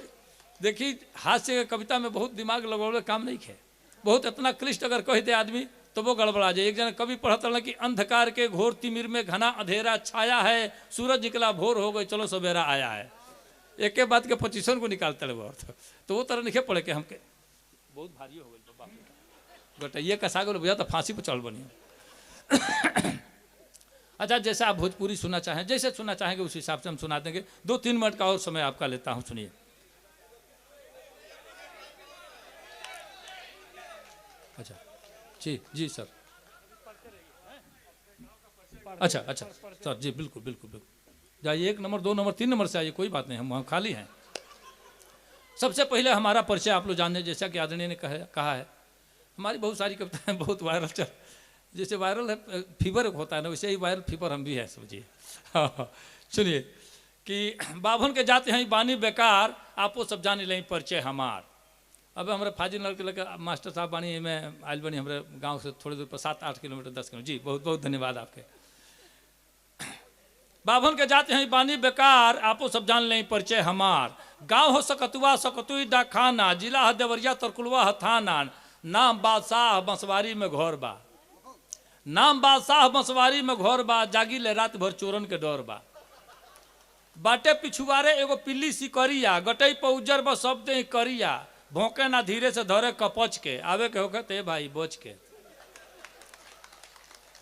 देखिए, हास्य कविता में बहुत दिमाग लगौले काम नहीं है, बहुत इतना क्लिष्ट अगर कह दे आदमी तो वो गड़बड़ा जाए। एक जन कवि पढ़त रहा कि अंधकार के घोर तिमिर में घना अंधेरा छाया है, सूरज निकला भोर हो गई चलो सवेरा आया है। एक के बाद के 25 को निकालते रहे तो वो तरह नहीं पड़े कि हमके बहुत भारी हो गई गटैया कसा गल भैया तो फांसी पर चल बनी। अच्छा, जैसे आप भोजपुरी सुनना चाहें, जैसे सुनना चाहेंगे उस हिसाब से हम सुना देंगे। 2-3 मिनट का और समय आपका लेता हूँ, सुनिए। अच्छा जी सर, अच्छा सर जी, बिल्कुल जाइए, 1 नंबर 2 नंबर 3 नंबर से आइए, कोई बात नहीं, हम वहाँ खाली हैं। सबसे पहले हमारा परिचय आप लोग जानते हैं, जैसा कि आदरणीय ने कहा है, हमारी बहुत सारी कविताएं बहुत वायरल चल, जैसे वायरल है फीवर होता है ना, वैसे ही वायरल फीवर हम भी हैं, समझिए। हाँ, सुनिए कि बाभन के जाते हैं बानी बेकार, आपो सब जाने लें परिचय हमार। अब हमारे फाजिल लड़के मास्टर साहब बानी में आयल बनी हमारे गांव से थोड़ी दूर पर 7-8 किलोमीटर 10 किलोमीटर। जी बहुत बहुत धन्यवाद आपके। बाभन के जाते हैं बानी बेकार, आपो सब जान लें परिचय हमार। गांव हो सकतुआ सकतुई डाखाना, जिला है देवरिया तरकुलवा है थाना। नाम बादशाह बंसवारी में घोर बा, नाम बादशाह बंसवारी में घोर बा। जागी ले रात भर चोरन के डर बा। बाटे पिछुआरे एगो पिल्ली सिकरिया, गटई पर उज्जर बा सब दे करिया। भौंके ना धीरे से धरे कपच के, आवे के होके ते भाई बोच के।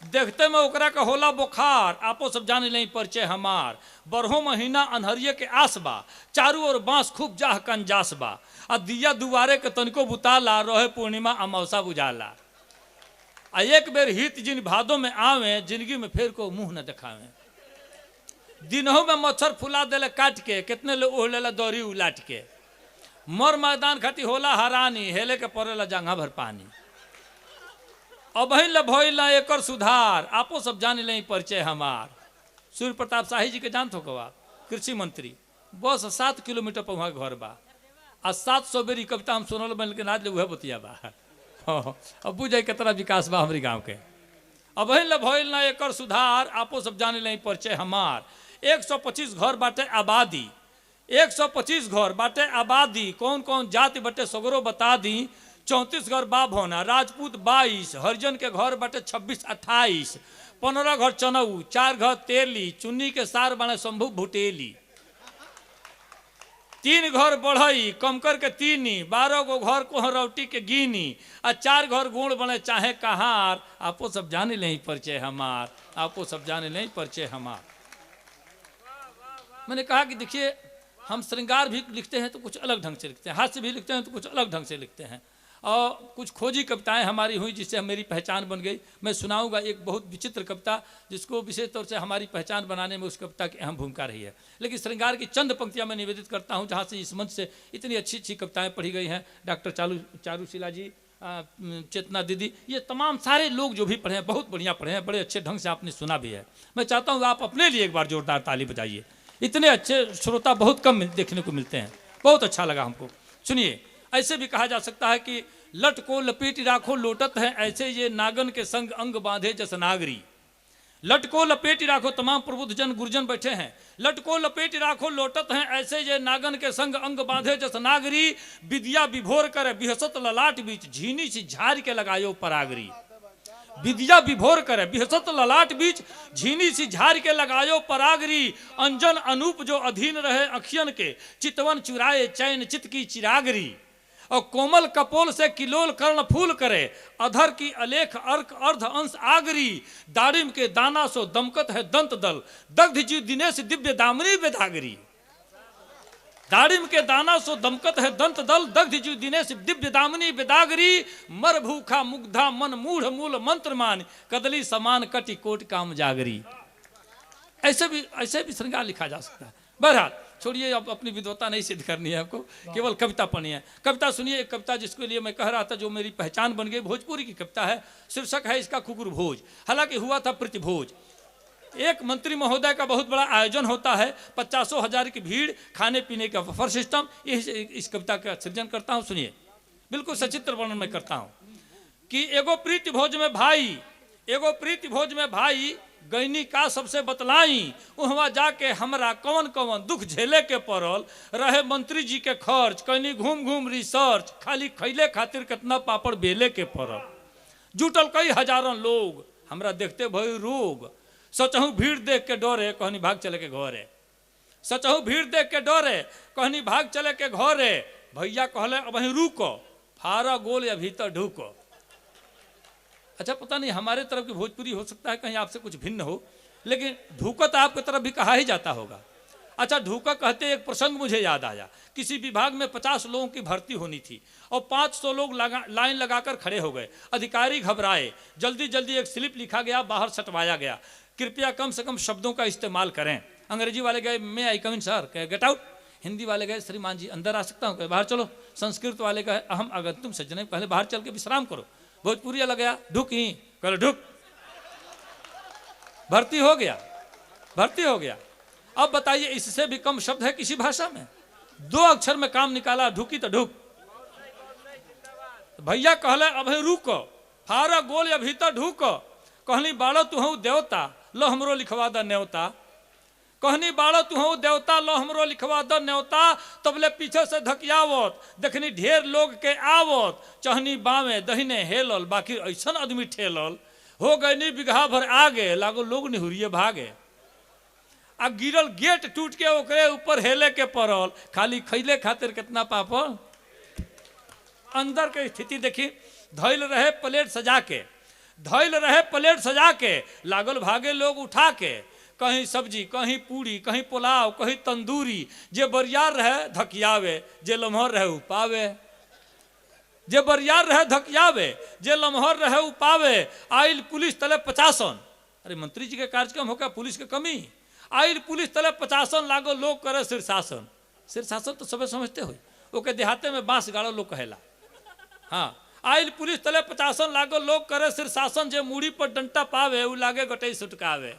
देखते में ओकरा का होला बुखार, आपो सब जान लें परिचय हमार। बरहो महीना अनहरिये के आस बा, चारू ओर बांस खूब जाह कंजास बा। आ दिया दुआरे के तनिको बुताला, रहे पूर्णिमा अमावसा बुझाला। आ एक बेर हित जिन भादों में आवे, जिंदगी में फिर को मुंह न दिखावे। दिनों में मच्छर फुला देले काट के, कितने लोग ओढ़ लेला दौरी उलाट के। मर मैदान खाती होला हरानी, हेले के पड़ेला जंघा भर पानी। अब भइला एकर सुधार, आपो सब जान लें परिचय हमार। सूर्य प्रताप शाही जी के जानत हो कवा, कृषि मंत्री। बस 7 किलोमीटर पर वहाँ घर बा। आ 700 बेरी कविता हम सुनल बन के नाच ले उहे बतिया बा। अब बुझे कितना विकास बा हमारी गाँव के। अब भइल एकर सुधार, आपो सब जान लें परिचय हमार। 125 घर बाटे आबादी, 125 घर बाटे आबादी। कौन कौन जाति बटे सगरो बता दी। 34 घर बाभोना, राजपूत 22, हरिजन के घर बाटे 26-28। 15 घर चनऊ, 4 घर तेली, चुन्नी के सार बने शंभू भुटेली। 3 घर बढ़ई, कमकर के तीनी। 12 गो घर कोहरौटी के गिनी। आ 4 घर गुण बने चाहे कहार। आपो सब जाने लें परिचय हमार, आपो सब जाने लें परिचय हमार। मैंने कहा कि देखिए, हम श्रृंगार भी लिखते हैं तो कुछ अलग ढंग से लिखते हैं, हास्य भी लिखते हैं तो कुछ अलग ढंग से लिखते हैं। और कुछ खोजी कविताएं हमारी हुई जिससे मेरी पहचान बन गई। मैं सुनाऊंगा एक बहुत विचित्र कविता, जिसको विशेष तौर से हमारी पहचान बनाने में उस कविता की अहम भूमिका रही है। लेकिन श्रृंगार की चंद पंक्तियां मैं निवेदित करता हूं, जहां से इस मंच से इतनी अच्छी अच्छी कविताएं पढ़ी गई हैं। डॉक्टर चारूशिला जी, चेतना दीदी, ये तमाम सारे लोग जो भी पढ़े हैं बहुत बढ़िया पढ़े हैं, बड़े अच्छे ढंग से आपने सुना भी है। मैं चाहता हूँ आप अपने लिए एक बार जोरदार ताली बजाइए। इतने अच्छे श्रोता बहुत कम देखने को मिलते हैं, बहुत अच्छा लगा हमको। सुनिए, ऐसे भी कहा जा सकता है कि लट को लपेट राखो लोटत है ऐसे ये नागन के संग अंग बांधे जस नागरी। लट को लपेट राखो, तमाम प्रबुद्ध जन गुरजन बैठे हैं। लट को लपेट राखो लोटत हैं ऐसे ये नागन के संग अंग बांधे जस नागरी। विद्या विभोर करे बिहसत ललाट बीच, झीनी सी झाड़ के लगायो परागरी। विद्या विभोर करे बिहसत ललाट बीच, झीनी सी झाड़ के लगायो परागरी। अंजन अनूप जो अधीन रहे अखियन के, चितवन चुराए चैन चित की चिरागरी। और कोमल कपोल से किलोल कर्ण फूल करे, अधर की अलेख अर्क अर्ध अंश आगरी। दाड़िम के दाना सो दमकत है दंत दल, दग्ध जी दिनेश दिव्य दामनी बेदागरी। दाड़िम के दाना सो दमकत है दंत दल, दग्ध जी दिनेश दिव्य दामनी बेदागरी। मर भूखा मुग्धा मन मूढ़ मूल मंत्र मान, कदली समान कटि कोट काम जागरी। ऐसे भी श्रृंगार लिखा जा सकता है। बहरहाल छोड़िए, अब अपनी विद्वता नहीं सिद्ध करनी है आपको, केवल कविता पढ़नी है। कविता सुनिए, एक कविता जिसके लिए मैं कह रहा था, जो मेरी पहचान बन गई, भोजपुरी की कविता है। शीर्षक है इसका कुकुर भोज। हालांकि हुआ था प्रतिभोज। एक मंत्री महोदय का बहुत बड़ा आयोजन होता है, 50,000 की भीड़, खाने पीने का बफर सिस्टम। इस कविता का सृजन करता हूँ, सुनिए। बिल्कुल सचित्र वर्णन में करता हूँ कि एगो प्रीति भोज में भाई गैनी का सबसे बतलाई। वहाँ जाके हमरा कौन कौन दुख झेले के पड़ल, रहे मंत्री जी के खर्च, कहीं घूम घूम रिसर्च, खाली खैले खातिर कितना पापड़ बेले के पड़ल। जुटल कई हजारों लोग, हमरा देखते भई रोग। सचहूँ भीड़ देख के डरे, कहनी भाग चले के घरे। सचहूँ भीड़ देख के डरे, कहनी भाग चले के घरे। भैया कहले अब वहीं रुको, फारा गोल या भीतर ढूको। अच्छा, पता नहीं हमारे तरफ की भोजपुरी हो सकता है कहीं आपसे कुछ भिन्न हो, लेकिन ढूका तो आपकी तरफ भी कहा ही जाता होगा। अच्छा, ढूका कहते एक प्रसंग मुझे याद आया। किसी विभाग में 50 लोगों की भर्ती होनी थी और 500 लोग लाइन लगाकर खड़े हो गए। अधिकारी घबराए, जल्दी जल्दी एक स्लिप लिखा गया, बाहर सटवाया गया, कृपया कम से कम शब्दों का इस्तेमाल करें। अंग्रेजी वाले गए, मे आई कम इन सर, कहे गेट आउट। हिंदी वाले गए, श्रीमान जी अंदर आ सकता हूँ, कहे बाहर चलो। संस्कृत वाले कहे अहम आगंतुक सज्जन, पहले बाहर चल के विश्राम करो। भोजपुरी लग गया, ढुक ही, कल ढुक। भर्ती हो गया। अब बताइए इससे भी कम शब्द है किसी भाषा में? 2 अक्षर में काम निकाला, ढुकी तो ढुक। भैया कहले अभी रुक, फारा गोल या भीतर ढुक, कहनी बाड़ो तू हूँ देवता, लो हमरो लिखवा द न्योता। कहनी बाड़ो तू हूँ देवता, लो हमरो लिखवा द न्योता। तबले पीछे से धकियावत, देखनी ढेर लोग के आवत, चहनी बामे दहिने हेलल, बाकी ऐसन आदमी ठेलल, हो गई बिगहा भर आगे, लागो लोग निहुरिए भागे। आ गिरल गेट टूट के ओकरे ऊपर हेले के पड़ल, खाली खैले खातिर कितना पापड़। अंदर के स्थिति देखी, धैल रहे प्लेट सजा के, धैल रहे प्लेट सजा के, लागल भागे लोग उठा के, कहीं सब्जी, कहीं पूरी, कहीं पुलाव, कहीं तंदूरी। जे बरियार रहे धकियावे, जे लम्हर रहे उपावे। जे बरियार रहे धकियावे, जे लम्हर रहे उपावे। आइल पुलिस तले 50। अरे मंत्री जी के कार्यक्रम होकर पुलिस के कमी। आइल पुलिस तले 50, लागो लोग करे शीर्षासन। शीर्षासन तो सबे समझते हो, ओके देहाते में बांस गाड़ो लोग कहेला। हाँ, आइल पुलिस तले 50, लागो लोग करे शीर्षासन। जे मूड़ी पर डंटा पावे उ लागे गटई सुटकावे।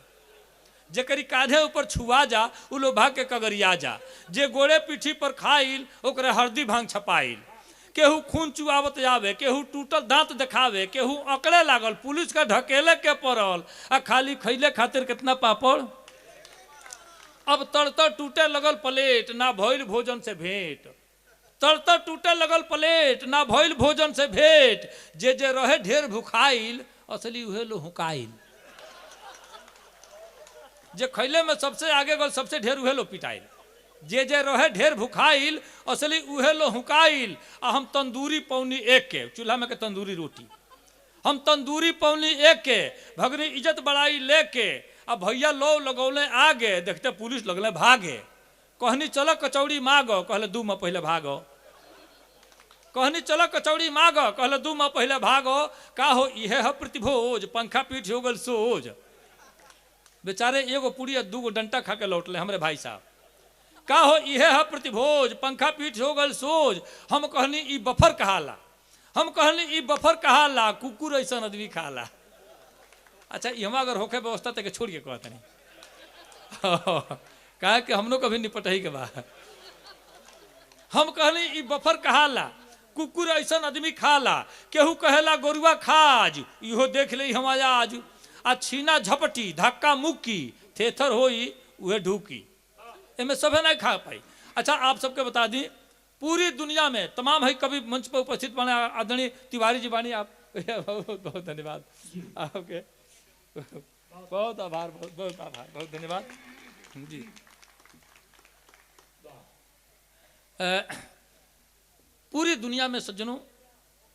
जे करी काधे ऊपर छुआ जा उ लोभा के कगरिया जा। जे गोड़े पीठी पर खाइल ओकरे हरदी भांग छपाइल। केहू खून चुआवत जावे, केहू टूटल दांत दिखावे, केहू अकड़े लागल, पुलिस का ढकेले के पड़ल। आ खाली खैले खातिर कितना पापड़। अब तड़तर टूटे लगल प्लेट, ना भइल भोजन से भेंट। तड़तर टूटे लगल प्लेट, ना भइल भोजन से भेंट। जे जे रहे ढेर भुखाइल, असली उहे लो हुकाइल। जे खैले में सबसे आगे गल, सबसे ढेर उहे लो पिटाइल। जे जे रहे ढेर भुखाइल, असली उहे लो हुकाइल। आ हम तंदूरी पौनी एक के, चूल्हा में के तंदूरी रोटी, हम तंदूरी पौनी एक के, भगनी इज्जत बड़ाई लेके। अब भैया लो लगौले आगे, देखते पुलिस लगले भागे। कहनी चलो कचौड़ी मांगो, कहले 2 माह पहले भागो। कहनी चलो कचौड़ी मांगो, कहले 2 माह पहले भागो। का हो इहे है प्रतिभोज, पंखा पीठ हो गल सोज। बेचारे एगो पूरी 2 डंटा खा के लौटले हमरे भाई साहब। का हो इहे है प्रतिभोज, पंखा पीठ हो गल सोज। हम कहनी ई बफर कहाला, हम कहनी ई बफर कहाला, कुकुर ऐसा आदमी खाला। अच्छा यहाँ अगर होके व्यवस्था तक छोड़ के कहते नहीं कहा कि हम लोग कभी निपटही के बाद। हम कहनी ई बफर कहाला, कुकुर ऐसा आदमी खाला। केहू कहेला गोरुआ खाज, इहो देख ले हम आज। आ छीना झपटी, धक्का मुक्की, थेथर होई उहे ढूकी। इनमें सभे नहीं खा पाई। अच्छा आप सबके बता दी, पूरी दुनिया में तमाम है कभी मंच पर उपस्थित बने आदरणीय तिवारी जी बानी, आप बहुत बहुत धन्यवाद आपके, बहुत आभार, बहुत बहुत आभार, बहुत धन्यवाद जी। पूरी दुनिया में सज्जनों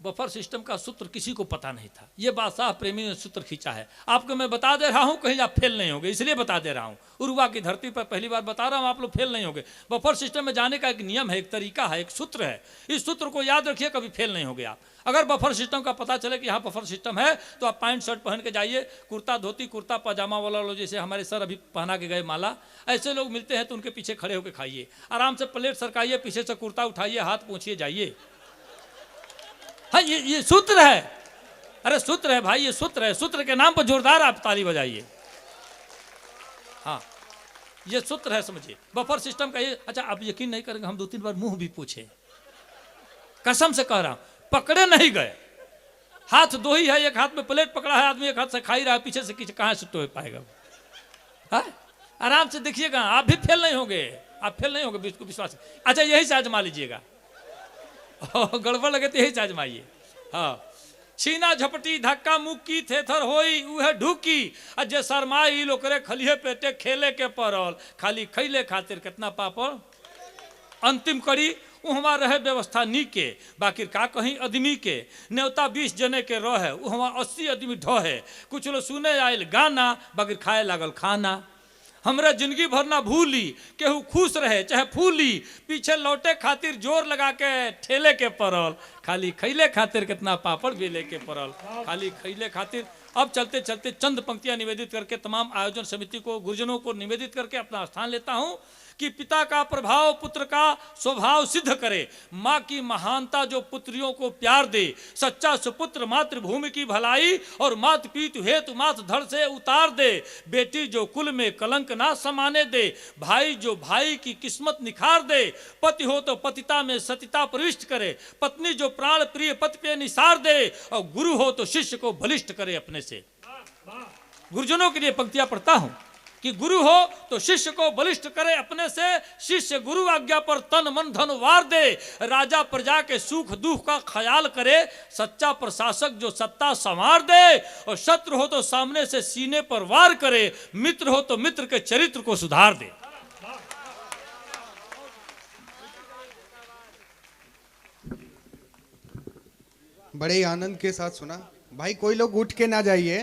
बफर सिस्टम का सूत्र किसी को पता नहीं था। ये बादशाह प्रेमी ने सूत्र खींचा है। आपको मैं बता दे रहा हूं, कहीं आप फेल नहीं होंगे, इसलिए बता दे रहा हूं। उरुवा की धरती पर पहली बार बता रहा हूं, आप लोग फेल नहीं होंगे। बफर सिस्टम में जाने का एक नियम है, एक तरीका है, एक सूत्र है। इस सूत्र को याद रखिए, कभी फेल नहीं होंगे आप। अगर बफर सिस्टम का पता चले कि यहाँ बफर सिस्टम है, तो आप पैंट शर्ट पहन के जाइए, कुर्ता धोती, कुर्ता पजामा वाला लोग, जैसे हमारे सर अभी पहना के गए माला, ऐसे लोग मिलते हैं तो उनके पीछे खड़े होकर खाइए। आराम से प्लेट सरकाइए, पीछे से कुर्ता उठाइए, हाथ पहुँचिए, जाइए। हाँ, ये सूत्र है। अरे सूत्र है भाई, ये सूत्र है। सूत्र के नाम पर जोरदार आप ताली बजाइए। हाँ, ये सूत्र है, समझिए बफर सिस्टम का ये। अच्छा आप यकीन नहीं करेंगे, हम 2-3 बार मुंह भी पूछे, कसम से कह रहा हूं, पकड़े नहीं गए। हाथ 2 ही है, एक हाथ में प्लेट पकड़ा है आदमी, एक हाथ से खा ही रहा है, पीछे से कहाँ से तो पाएगा। हाँ, आराम से देखिएगा, आप भी फेल नहीं होंगे, आप फेल नहीं होंगे, विश्वास। अच्छा यही से आजमा लीजिएगा, गड़बड़ लगे तो यही से आजमाइए। हाँ, छीना झपटी, धक्का मुक्की, थेथर होई उहे ढुकी। आ जे शरमाई ओकरे खलिए पेटे खेले के पड़ल, खाली खैले खातिर कितना पापड़। अंतिम कड़ी वहाँ रहे व्यवस्था नीके, बाकी का कहीं आदमी के न्योता 20 जने के रहे, वहाँ 80 आदमी ढहे। कुछ लोग सुने आयल गाना, बाकी खाए लागल खाना। हमरा जिंदगी भर ना भूली, केहू खुश रहे चाहे फूली, पीछे लौटे खातिर जोर लगा के ठेले के पड़ल, खाली खैले खातिर कितना पापड़ बेले के पड़ल, खाली खैले खातिर। अब चलते चलते चंद पंक्तियां निवेदित करके तमाम आयोजन समिति को, गुरुजनों को निवेदित करके अपना स्थान लेता हूं कि पिता का प्रभाव पुत्र का स्वभाव सिद्ध करे, माँ की महानता जो पुत्रियों को प्यार दे, सच्चा सुपुत्र मातृभूमि की भलाई और मात पीतु हेतु मात धड़ से उतार दे, बेटी जो कुल में कलंक ना समाने दे, भाई जो भाई की किस्मत निखार दे, पति हो तो पतिता में सतिता प्रविष्ट करे, पत्नी जो प्राण प्रिय पति पे निसार दे, और गुरु हो तो शिष्य को बलिष्ठ करे अपने से। गुरुजनों के लिए पंक्तियां पढ़ता हूं कि गुरु हो तो शिष्य को बलिष्ठ करे अपने से, शिष्य गुरु आज्ञा पर तन मन धन वार दे, राजा प्रजा के सुख दुख का ख्याल करे, सच्चा प्रशासक जो सत्ता संवार दे, और शत्रु हो तो सामने से सीने पर वार करे, मित्र हो तो मित्र के चरित्र को सुधार दे। बड़े ही आनंद के साथ सुना भाई। कोई लोग उठ के ना जाइए,